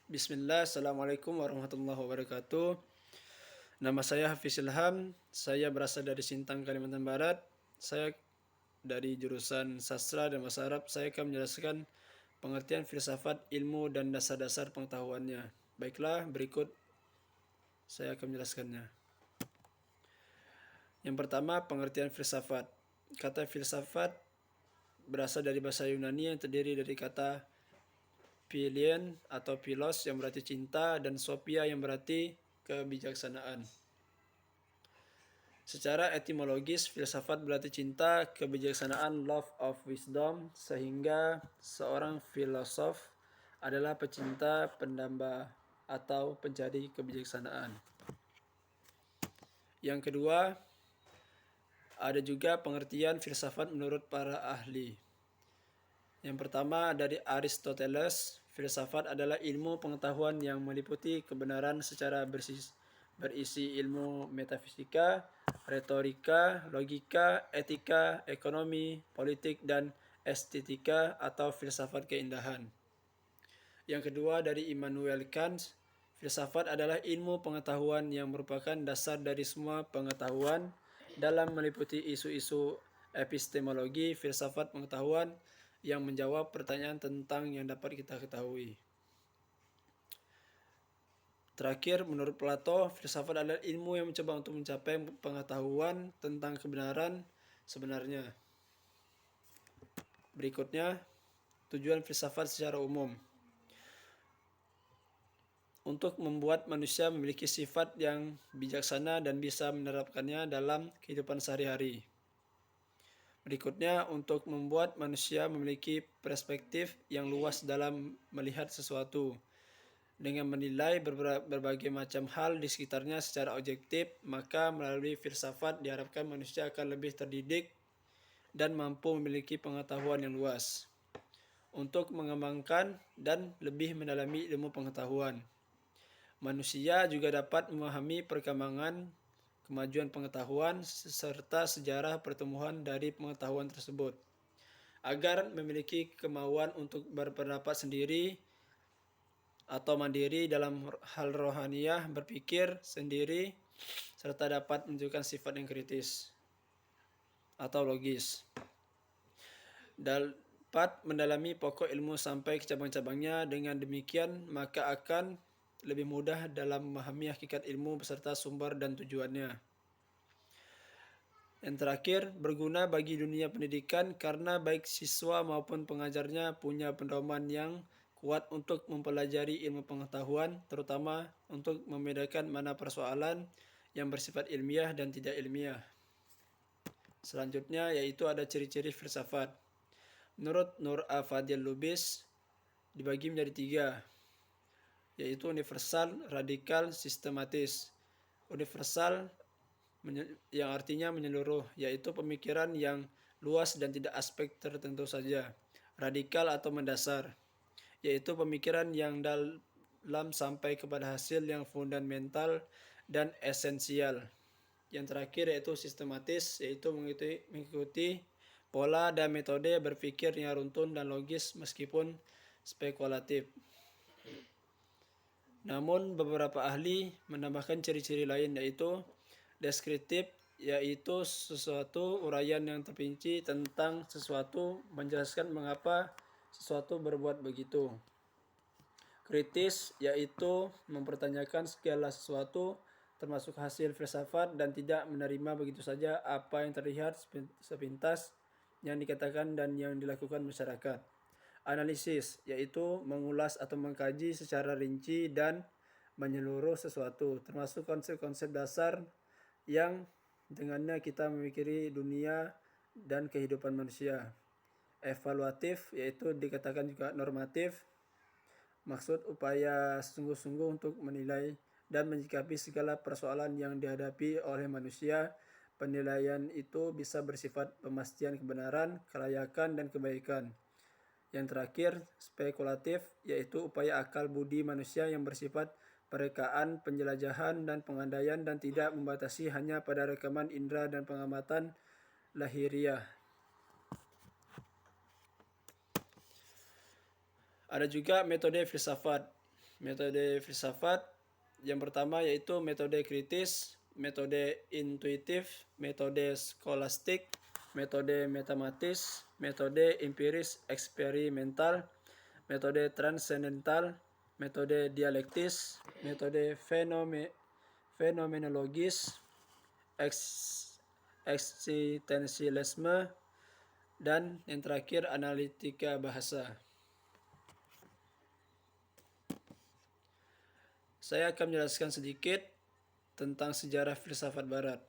Bismillah, Assalamualaikum warahmatullahi wabarakatuh. Nama saya Hafiz Ilham, saya berasal dari Sintang, Kalimantan Barat. Saya dari jurusan Sastra dan Bahasa Arab. Saya akan menjelaskan pengertian filsafat, ilmu, dan dasar-dasar pengetahuannya. Baiklah, berikut saya akan menjelaskannya. Yang pertama, pengertian filsafat. Kata filsafat berasal dari bahasa Yunani yang terdiri dari kata Philien atau philos yang berarti cinta dan sophia yang berarti kebijaksanaan. Secara etimologis, filsafat berarti cinta, kebijaksanaan, love of wisdom, sehingga seorang filosof adalah pecinta, pendamba, atau pencari kebijaksanaan. Yang kedua, ada juga pengertian filsafat menurut para ahli. Yang pertama dari Aristoteles, filsafat adalah ilmu pengetahuan yang meliputi kebenaran secara berisi ilmu metafisika, retorika, logika, etika, ekonomi, politik, dan estetika atau filsafat keindahan. Yang kedua dari Immanuel Kant, filsafat adalah ilmu pengetahuan yang merupakan dasar dari semua pengetahuan dalam meliputi isu-isu epistemologi, filsafat pengetahuan yang menjawab pertanyaan tentang yang dapat kita ketahui. Terakhir, menurut Plato, filsafat adalah ilmu yang mencoba untuk mencapai pengetahuan tentang kebenaran sebenarnya. Berikutnya, tujuan filsafat secara umum. Untuk membuat manusia memiliki sifat yang bijaksana dan bisa menerapkannya dalam kehidupan sehari-hari. Berikutnya, untuk membuat manusia memiliki perspektif yang luas dalam melihat sesuatu. Dengan menilai berbagai macam hal di sekitarnya secara objektif, maka melalui filsafat diharapkan manusia akan lebih terdidik dan mampu memiliki pengetahuan yang luas untuk mengembangkan dan lebih mendalami ilmu pengetahuan. Manusia juga dapat memahami perkembangan kemajuan pengetahuan serta sejarah pertumbuhan dari pengetahuan tersebut, agar memiliki kemauan untuk berpendapat sendiri atau mandiri dalam hal rohaniyah, berpikir sendiri, serta dapat menunjukkan sifat yang kritis atau logis. Dapat mendalami pokok ilmu sampai ke cabang-cabangnya. Dengan demikian, maka akan lebih mudah dalam memahami hakikat ilmu beserta sumber dan tujuannya. Yang terakhir, berguna bagi dunia pendidikan karena baik siswa maupun pengajarnya punya pedoman yang kuat untuk mempelajari ilmu pengetahuan, terutama untuk membedakan mana persoalan yang bersifat ilmiah dan tidak ilmiah. Selanjutnya yaitu ada ciri-ciri filsafat. Menurut Nur A. Fadil Lubis dibagi menjadi 3, yaitu universal, radikal, sistematis. Universal yang artinya menyeluruh, yaitu pemikiran yang luas dan tidak aspek tertentu saja. Radikal atau mendasar, yaitu pemikiran yang dalam sampai kepada hasil yang fundamental dan esensial. Yang terakhir yaitu sistematis, yaitu mengikuti pola dan metode berpikir yang runtun dan logis meskipun spekulatif. Namun beberapa ahli menambahkan ciri-ciri lain, yaitu deskriptif, yaitu sesuatu uraian yang terperinci tentang sesuatu, menjelaskan mengapa sesuatu berbuat begitu. Kritis, yaitu mempertanyakan segala sesuatu termasuk hasil filsafat dan tidak menerima begitu saja apa yang terlihat sepintas yang dikatakan dan yang dilakukan masyarakat. Analisis, yaitu mengulas atau mengkaji secara rinci dan menyeluruh sesuatu, termasuk konsep-konsep dasar yang dengannya kita memikiri dunia dan kehidupan manusia. Evaluatif, yaitu dikatakan juga normatif, maksud upaya sungguh-sungguh untuk menilai dan menyikapi segala persoalan yang dihadapi oleh manusia. Penilaian itu bisa bersifat pemastian kebenaran, kelayakan, dan kebaikan. Yang terakhir, spekulatif, yaitu upaya akal budi manusia yang bersifat perekaan, penjelajahan, dan pengandaian dan tidak membatasi hanya pada rekaman indera dan pengamatan lahiriah. Ada juga metode filsafat. Metode filsafat yang pertama yaitu metode kritis, metode intuitif, metode skolastik, metode matematis, metode empiris eksperimental, metode transendental, metode dialektis, metode fenomenologis, eksistensialisme, dan yang terakhir analitika bahasa. Saya akan menjelaskan sedikit tentang sejarah filsafat barat.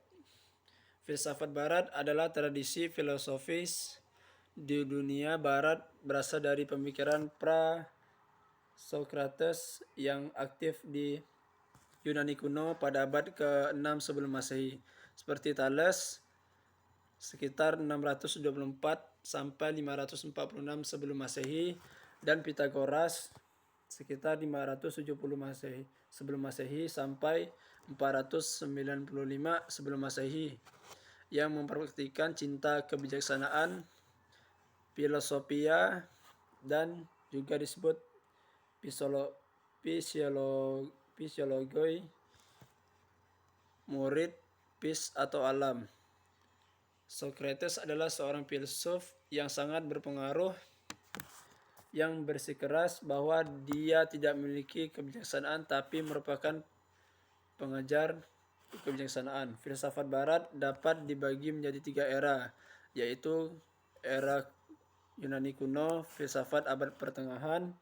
Filsafat barat adalah tradisi filosofis di dunia barat berasal dari pemikiran pra-Socrates yang aktif di Yunani kuno pada abad ke-6 sebelum Masehi, seperti Thales sekitar 624 sampai 546 sebelum Masehi dan Pythagoras sekitar 570 sebelum Masehi sampai 495 sebelum Masehi yang mempraktikkan cinta kebijaksanaan, filosofia, dan juga disebut fisiologi murid phys atau alam. Socrates adalah seorang filsuf yang sangat berpengaruh yang bersikeras bahwa dia tidak memiliki kebijaksanaan tapi merupakan pengajar kebijaksanaan. Filsafat barat dapat dibagi menjadi 3 era, yaitu era Yunani kuno, filsafat abad pertengahan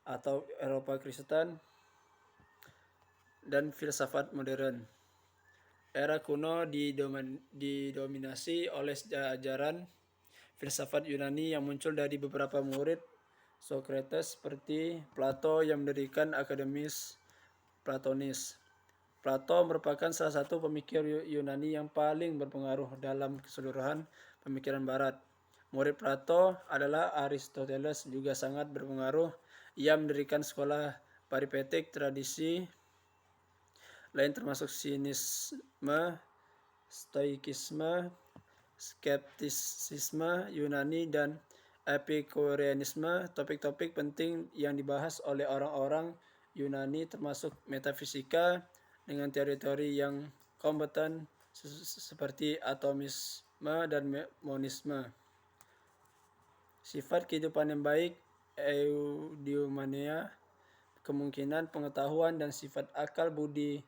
atau Eropa Kristen, dan filsafat modern. Era kuno didominasi oleh ajaran filsafat Yunani yang muncul dari beberapa murid Socrates seperti Plato yang mendirikan akademis Platonis. Plato merupakan salah satu pemikir Yunani yang paling berpengaruh dalam keseluruhan pemikiran barat. Murid Plato adalah Aristoteles, juga sangat berpengaruh. Ia mendirikan sekolah peripatetik tradisi lain termasuk sinisme, stoikisme, skeptisisme Yunani, dan epikureanisme. Topik-topik penting yang dibahas oleh orang-orang Yunani termasuk metafisika dengan teori-teori yang kompeten seperti atomisme dan monisme. Sifat kehidupan yang baik, eudaimonia, kemungkinan pengetahuan, dan sifat akal budi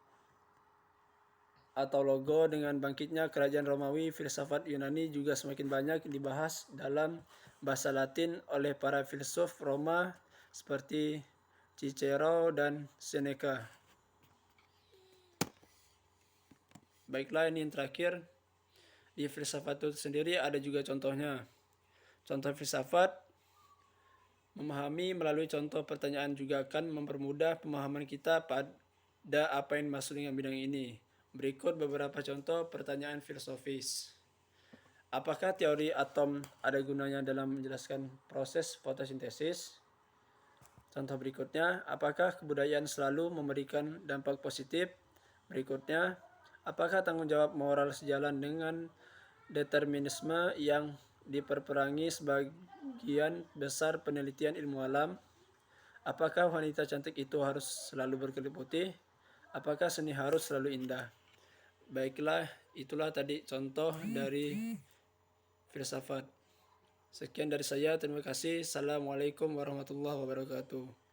atau logo. Dengan bangkitnya kerajaan Romawi, filsafat Yunani juga semakin banyak dibahas dalam bahasa Latin oleh para filsuf Roma seperti Cicero dan Seneca. Baiklah, ini yang terakhir. Di filsafat itu sendiri ada juga contohnya. Contoh filsafat memahami melalui contoh pertanyaan juga akan mempermudah pemahaman kita pada apa yang dimaksud dengan bidang ini. Berikut beberapa contoh pertanyaan filosofis. Apakah teori atom ada gunanya dalam menjelaskan proses fotosintesis? Contoh berikutnya, apakah kebudayaan selalu memberikan dampak positif? Berikutnya, apakah tanggung jawab moral sejalan dengan determinisme yang diperperangi sebagian besar penelitian ilmu alam? Apakah wanita cantik itu harus selalu berkulit putih? Apakah seni harus selalu indah? Baiklah, itulah tadi contoh dari filsafat. Sekian dari saya, terima kasih. Assalamualaikum warahmatullahi wabarakatuh.